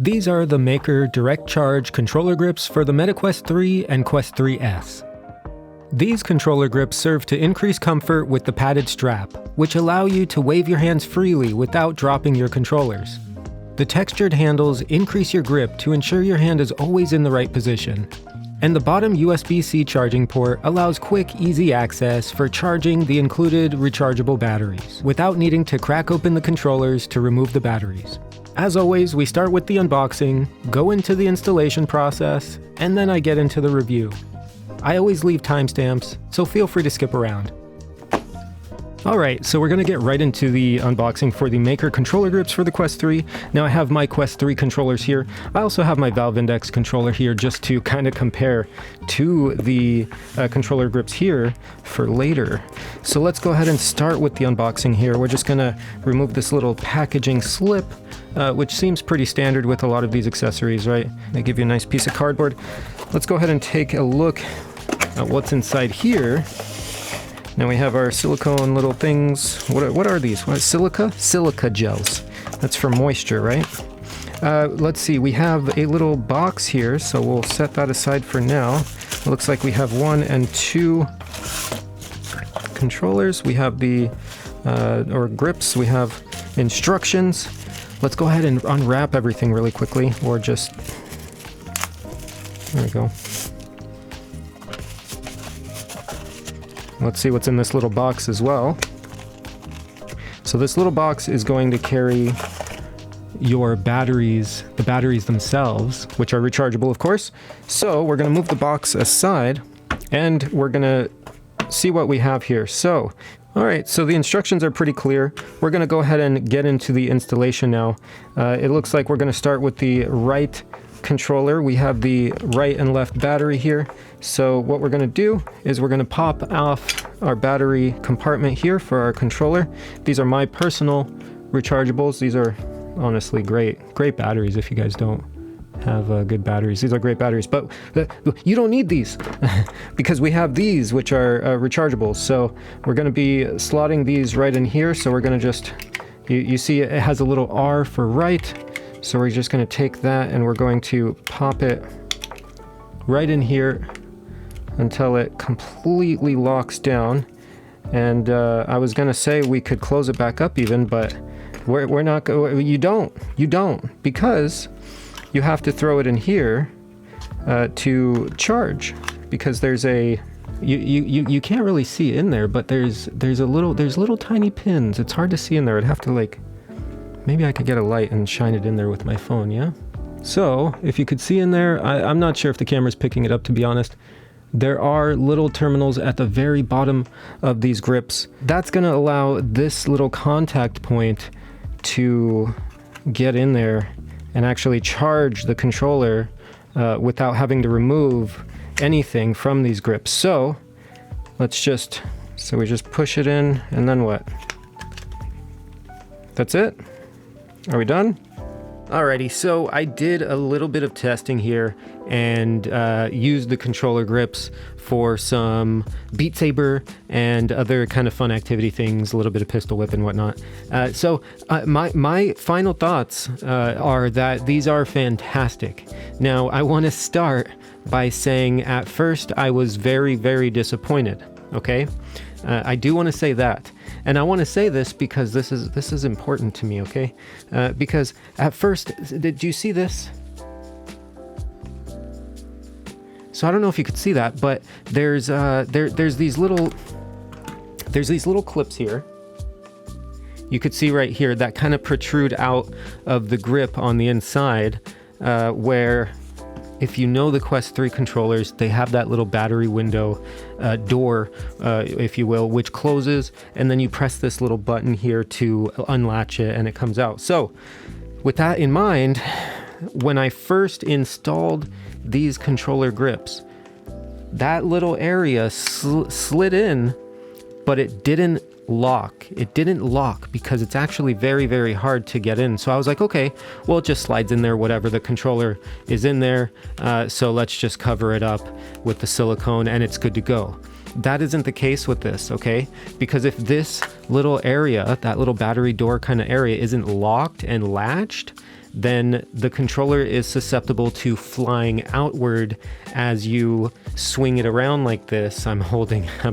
These are the Maecker Direct-Charge Controller Grips for the MetaQuest 3 and Quest 3S. These controller grips serve to increase comfort with the padded strap, which allow you to wave your hands freely without dropping your controllers. The textured handles increase your grip to ensure your hand is always in the right position. And the bottom USB-C charging port allows quick, easy access for charging the included rechargeable batteries, without needing to crack open the controllers to remove the batteries. As always, we start with the unboxing, go into the installation process, and then I get into the review. I always leave timestamps, so feel free to skip around. Alright, so we're going to get right into the unboxing for the Maecker Controller Grips for the Quest 3. Now I have my Quest 3 controllers here. I also have my Valve Index controller here just to kind of compare to the controller grips here for later. So let's go ahead and start with the unboxing here. We're just going to remove this little packaging slip, which seems pretty standard with a lot of these accessories, right? They give you a nice piece of cardboard. Let's go ahead and take a look at what's inside here. Now we have our silicone little things. What are these? What, silica? Silica gels. That's for moisture, right? Let's see, we have a little box here, so we'll set that aside for now. It looks like we have 1 and 2 controllers. We have the, or grips, we have instructions. Let's go ahead and unwrap everything really quickly, or just, there we go. Let's see what's in this little box as well. So this little box is going to carry your batteries, the batteries themselves, which are rechargeable, of course. So we're going to move the box aside and we're going to see what we have here. So, all right, so the instructions are pretty clear. We're going to go ahead and get into the installation now. It looks like we're going to start with the right controller. We have the right and left battery here. So what we're going to do is we're going to pop off our battery compartment here for our controller. These are my personal rechargeables. These are honestly great batteries if you guys don't have good batteries. These are great batteries, but you don't need these because we have these which are rechargeables. So we're going to be slotting these right in here. So we're going to just, you see it has a little R for right. So we're just going to take that and we're going to pop it right in here until it completely locks down. And I was going to say we could close it back up even, but we're not going. You don't, because you have to throw it in here to charge, because there's a you can't really see in there, but there's little tiny pins. It's hard to see in there. I'd have to like, maybe I could get a light and shine it in there with my phone, yeah? So, if you could see in there, I'm not sure if the camera's picking it up, to be honest. There are little terminals at the very bottom of these grips. That's going to allow this little contact point to get in there and actually charge the controller without having to remove anything from these grips. So, we just push it in, and then what? That's it? Are we done? Alrighty, so I did a little bit of testing here and used the controller grips for some Beat Saber and other kind of fun activity things, a little bit of pistol whip and whatnot. So my final thoughts are that these are fantastic. Now, I want to start by saying at first I was very, very disappointed, okay? I do want to say that. And I want to say this because this is important to me, okay? Because at first, did you see this? So I don't know if you could see that, but there's these little clips here. You could see right here that kind of protrude out of the grip on the inside, where, if you know the Quest 3 controllers, they have that little battery window door, if you will, which closes, and then you press this little button here to unlatch it and it comes out. So with that in mind, when I first installed these controller grips, that little area slid in, but it didn't lock. It didn't lock because it's actually very, very hard to get in. So I was like, okay, well, it just slides in there, whatever, the controller is in there. So let's just cover it up with the silicone and it's good to go. That isn't the case with this, okay? Because if this little area, that little battery door kind of area, isn't locked and latched, then the controller is susceptible to flying outward as you swing it around like this. I'm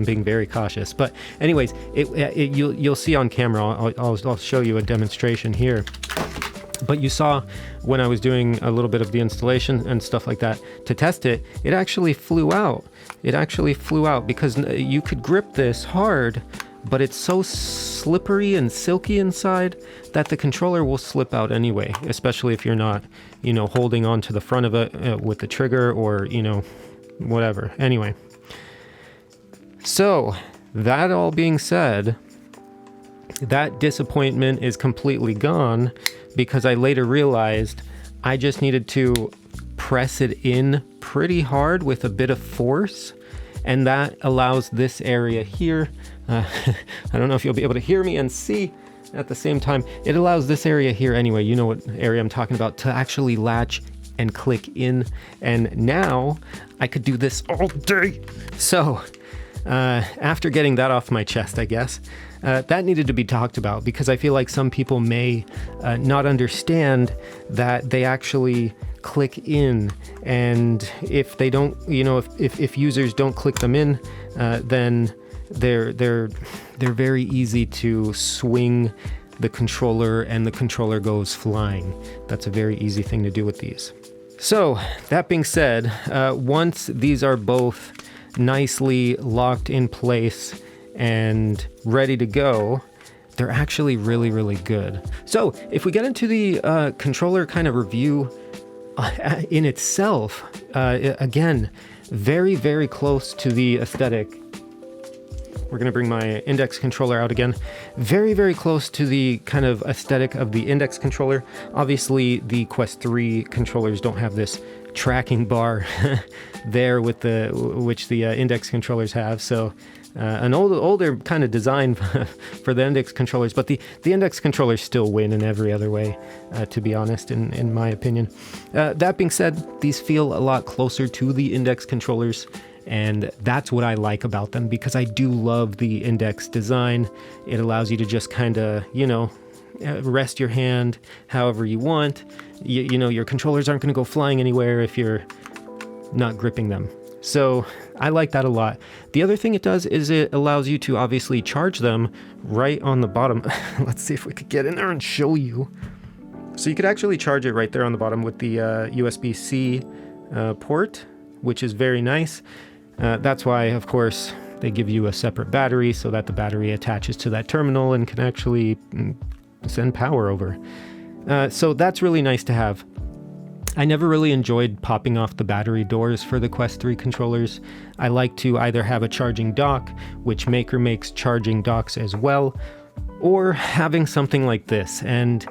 being very cautious, but anyways, you'll see on camera. I'll show you a demonstration here. But you saw when I was doing a little bit of the installation and stuff like that to test it, it actually flew out. It actually flew out because you could grip this hard, but it's so slippery and silky inside that the controller will slip out anyway, especially if you're not, holding on to the front of it with the trigger or, whatever. Anyway, so that all being said, that disappointment is completely gone because I later realized I just needed to press it in pretty hard with a bit of force, and that allows this area here, I don't know if you'll be able to hear me and see at the same time, it allows this area here anyway, you know what area I'm talking about, to actually latch and click in, and now I could do this all day. So after getting that off my chest, I guess, that needed to be talked about because I feel like some people may not understand that they actually click in, and if they don't, if users don't click them in, then they're very easy to swing the controller and the controller goes flying. That's a very easy thing to do with these. So that being said, once these are both nicely locked in place and ready to go, they're actually really, really good. So if we get into the controller kind of review in itself, again, very, very close to the aesthetic. We're going to bring my index controller out again. Very, very close to the kind of aesthetic of the index controller. Obviously, the Quest 3 controllers don't have this tracking bar there with which the index controllers have. So an older kind of design for the index controllers, but the index controllers still win in every other way, to be honest, in my opinion. That being said, these feel a lot closer to the index controllers, and that's what I like about them because I do love the index design. It allows you to just kind of, rest your hand however you want. Your controllers aren't going to go flying anywhere if you're not gripping them. So I like that a lot. The other thing it does is it allows you to obviously charge them right on the bottom. Let's see if we could get in there and show you. So you could actually charge it right there on the bottom with the USB-C port, which is very nice. That's why, of course, they give you a separate battery so that the battery attaches to that terminal and can actually send power over. So that's really nice to have. I never really enjoyed popping off the battery doors for the Quest 3 controllers. I like to either have a charging dock, which Maecker makes charging docks as well, or having something like this. And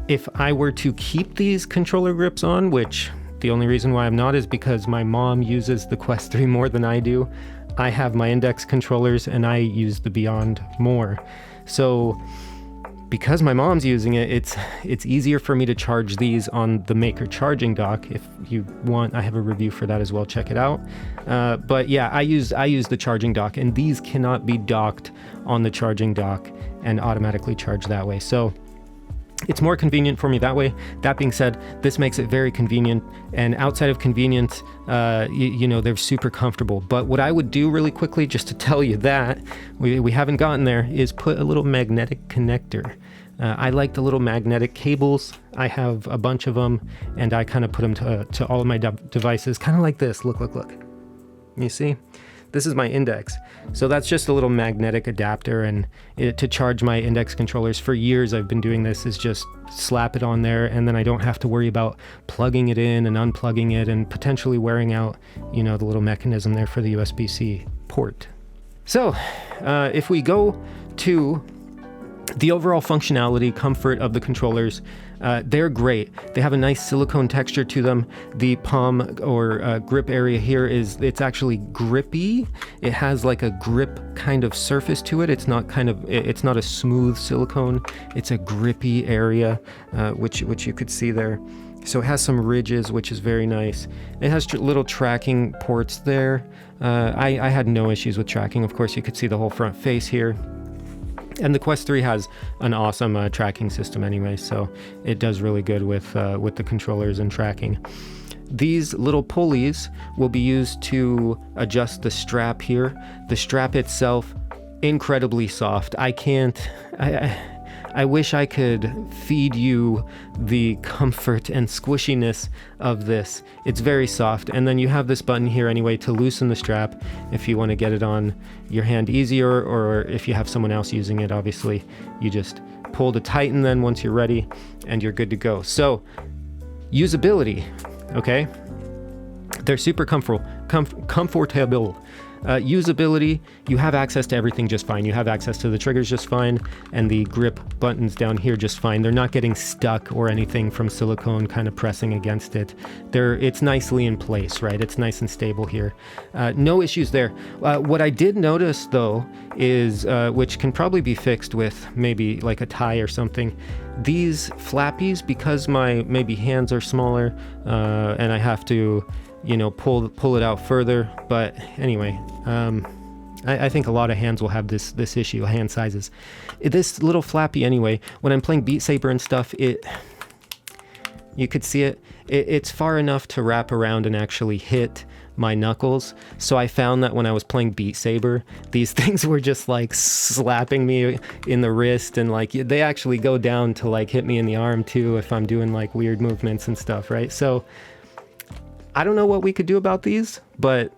if I were to keep these controller grips on, which the only reason why I'm not is because my mom uses the Quest 3 more than I do. I have my index controllers and I use the Beyond more. So because my mom's using it, it's easier for me to charge these on the Maecker charging dock. If you want, I have a review for that as well. Check it out. But yeah, I use the charging dock, and these cannot be docked on the charging dock and automatically charge that way. So it's more convenient for me that way. That being said, this makes it very convenient, and outside of convenience, they're super comfortable. But what I would do really quickly, just to tell you that we haven't gotten there, is put a little magnetic connector. I like the little magnetic cables. I have a bunch of them, and I kind of put them to all of my devices, kind of like this. Look. You see? This is my index. So that's just a little magnetic adapter, and to charge my index controllers. For years I've been doing this, is just slap it on there, and then I don't have to worry about plugging it in and unplugging it and potentially wearing out, the little mechanism there for the USB-C port. So if we go to the overall functionality, comfort of the controllers, they're great. They have a nice silicone texture to them. The palm or grip area here it's actually grippy. It has like a grip kind of surface to it. It's not a smooth silicone. It's a grippy area, which you could see there. So it has some ridges, which is very nice. It has little tracking ports there. I had no issues with tracking. Of course, you could see the whole front face here. And the Quest 3 has an awesome tracking system anyway, so it does really good with the controllers and tracking. These little pulleys will be used to adjust the strap here. The strap itself, incredibly soft. I wish I could feed you the comfort and squishiness of this. It's very soft. And then you have this button here anyway to loosen the strap if you want to get it on your hand easier, or if you have someone else using it, obviously, you just pull to tighten then once you're ready and you're good to go. So, usability, okay? They're super comfortable. Usability, you have access to everything just fine. You have access to the triggers just fine, and the grip buttons down here just fine. They're not getting stuck or anything from silicone kind of pressing against it. It's nicely in place, right? It's nice and stable here. No issues there. What I did notice though is, which can probably be fixed with maybe like a tie or something, these flappies, because my maybe hands are smaller and I have to, you know, pull it out further. But anyway, I think a lot of hands will have this issue, hand sizes. This little flappy anyway, when I'm playing Beat Saber and stuff, you could see it's far enough to wrap around and actually hit my knuckles. So I found that when I was playing Beat Saber, these things were just like slapping me in the wrist, and like they actually go down to like hit me in the arm too if I'm doing like weird movements and stuff, right? So I don't know what we could do about these, but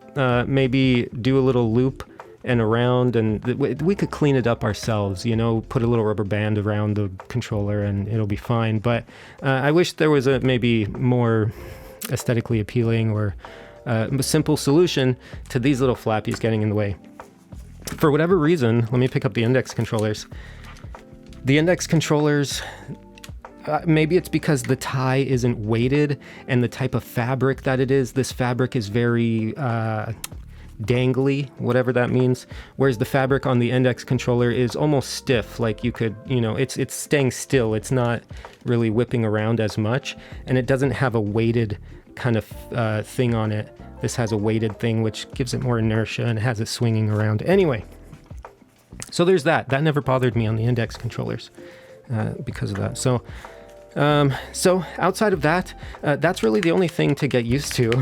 maybe do a little loop and around, and we could clean it up ourselves, you know, put a little rubber band around the controller and it'll be fine. But I wish there was a maybe more aesthetically appealing or a simple solution to these little flappies getting in the way. For whatever reason, let me pick up the index controllers. The index controllers, maybe it's because the tie isn't weighted and the type of fabric that it is. This fabric is very dangly, whatever that means. Whereas the fabric on the index controller is almost stiff. Like you could, you know, it's staying still. It's not really whipping around as much. And it doesn't have a weighted kind of thing on it. This has a weighted thing, which gives it more inertia and has it swinging around. Anyway, so there's that. That never bothered me on the index controllers because of that. So outside of that, that's really the only thing to get used to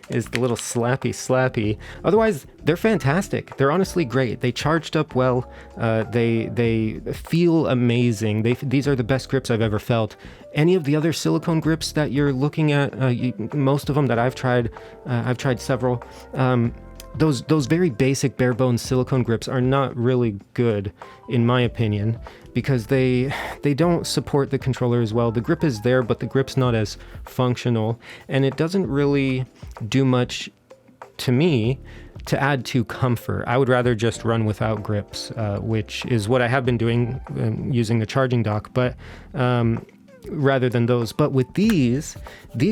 is the little slappy. Otherwise, they're fantastic. They're honestly great. They charged up well. They feel amazing. These are the best grips I've ever felt. Any of the other silicone grips that you're looking at, most of them that I've tried several, those very basic bare bones silicone grips are not really good, in my opinion, because they don't support the controller as well. The grip is there, but the grip's not as functional, and it doesn't really do much to me to add to comfort. I would rather just run without grips, which is what I have been doing using the charging dock, but rather than those. But with these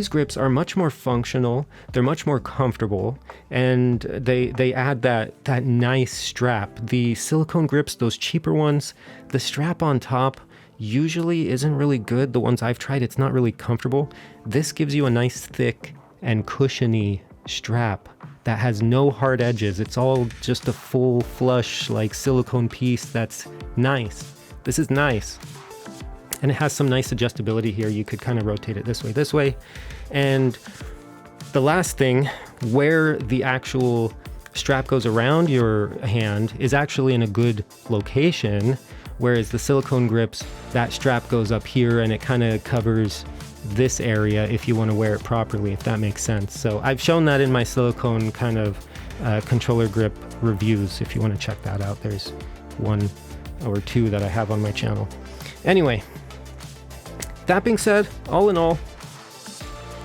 grips are much more functional, they're much more comfortable, and they add that nice strap. The silicone grips, those cheaper ones, the strap on top usually isn't really good. The ones I've tried, it's not really comfortable. This gives you a nice thick and cushiony strap that has no hard edges. It's all just a full flush like silicone piece that's nice. This is nice. And it has some nice adjustability here. You could kind of rotate it this way. And the last thing, where the actual strap goes around your hand is actually in a good location, whereas the silicone grips, that strap goes up here and it kind of covers this area if you want to wear it properly, if that makes sense. So I've shown that in my silicone kind of controller grip reviews. If you want to check that out, there's 1 or 2 that I have on my channel. Anyway, that being said, all in all,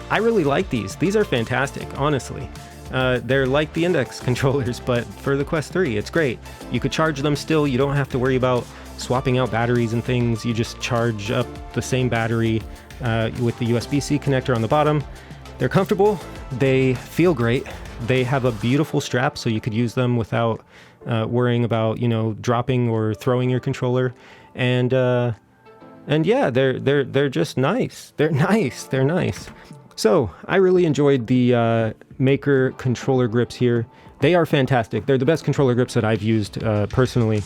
I really like these. These are fantastic, honestly. They're like the index controllers, but for the Quest 3, it's great. You could charge them still. You don't have to worry about swapping out batteries and things. You just charge up the same battery with the USB-C connector on the bottom. They're comfortable. They feel great. They have a beautiful strap, so you could use them without worrying about, dropping or throwing your controller. And yeah, they're just nice. They're nice. So I really enjoyed the Maecker Controller Grips here. they are fantastic. They're the best controller grips that I've used personally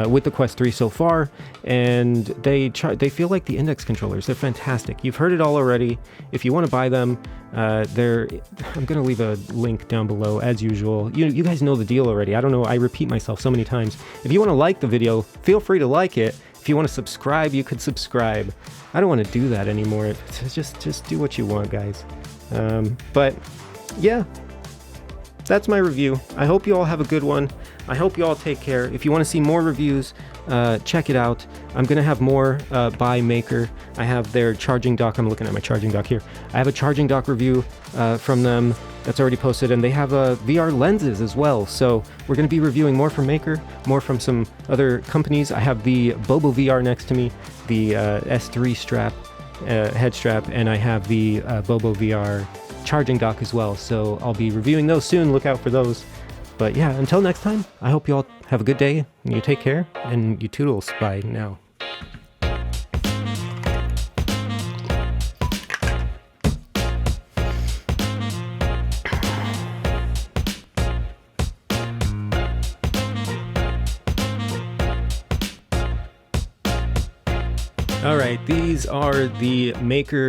with the Quest 3 so far, and they feel like the index controllers. They're fantastic. You've heard it all already. If you want to buy them, I'm going to leave a link down below as usual. You guys know the deal already. I don't know, I repeat myself so many times. If you want to like the video, feel free to like it. If you want to subscribe, you could subscribe. I don't want to do that anymore. Just do what you want, guys. But yeah, that's my review. I hope you all have a good one. I hope you all take care. If you want to see more reviews, check it out. I'm going to have more by Maecker. I have their charging dock. I'm looking at my charging dock here. I have a charging dock review from them that's already posted, and they have VR lenses as well. So we're going to be reviewing more from Maecker, more from some other companies. I have the Bobo VR next to me, the S3 strap, head strap, and I have the Bobo VR charging dock as well. So I'll be reviewing those soon. Look out for those. But yeah, until next time, I hope you all have a good day, and you take care, and you toodles. Bye now. All right, these are the Maecker